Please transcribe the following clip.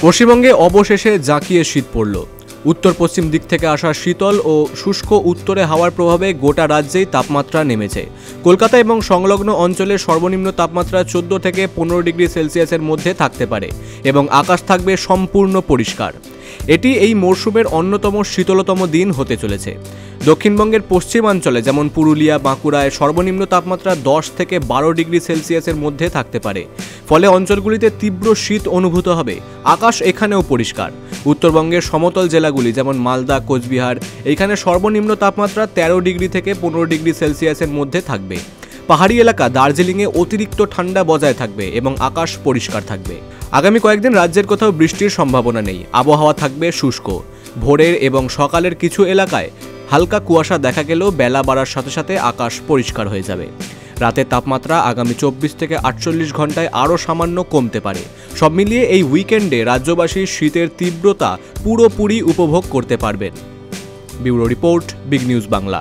পশ্চিমবঙ্গে অবশেষে জাঁকিয়ে শীত পড়ল। উত্তর পশ্চিম দিক থেকে আসা শীতল ও শুষ্ক উত্তরে হাওয়ার প্রভাবে গোটা রাজ্যেই তাপমাত্রা নেমেছে। কলকাতা এবং সংলগ্ন অঞ্চলে সর্বনিম্ন তাপমাত্রা 14 থেকে 15 ডিগ্রি সেলসিয়াসের মধ্যে থাকতে পারে এবং আকাশ থাকবে সম্পূর্ণ পরিষ্কার। এটি এই মরশুমের অন্যতম শীতলতম দিন হতে চলেছে। দক্ষিণবঙ্গের পশ্চিমাঞ্চলে যেমন পুরুলিয়া, বাঁকুড়ায় সর্বনিম্ন তাপমাত্রা 10 থেকে 12 ডিগ্রি সেলসিয়াসের মধ্যে থাকতে পারে। ফলে অঞ্চলগুলিতে তীব্র শীত অনুভূত হবে। আকাশ এখানেও পরিষ্কার। উত্তরবঙ্গের সমতল জেলাগুলি যেমন মালদা, কোচবিহার, এইখানে সর্বনিম্ন তাপমাত্রা 13 ডিগ্রি থেকে 15 ডিগ্রি সেলসিয়াসের মধ্যে থাকবে। পাহাড়ি এলাকা দার্জিলিংয়ে অতিরিক্ত ঠান্ডা বজায় থাকবে এবং আকাশ পরিষ্কার থাকবে। আগামী কয়েকদিন রাজ্যের কোথাও বৃষ্টির সম্ভাবনা নেই। আবহাওয়া থাকবে শুষ্ক। ভোরের এবং সকালের কিছু এলাকায় হালকা কুয়াশা দেখা গেলেও বেলা বাড়ার সাথে সাথে আকাশ পরিষ্কার হয়ে যাবে। রাতের তাপমাত্রা আগামী 24 থেকে 48 ঘন্টায় আরও সামান্য কমতে পারে। সব মিলিয়ে এই উইকেন্ডে রাজ্যবাসী শীতের তীব্রতা পুরোপুরি উপভোগ করতে পারবেন। Bureau report, big news Bangla.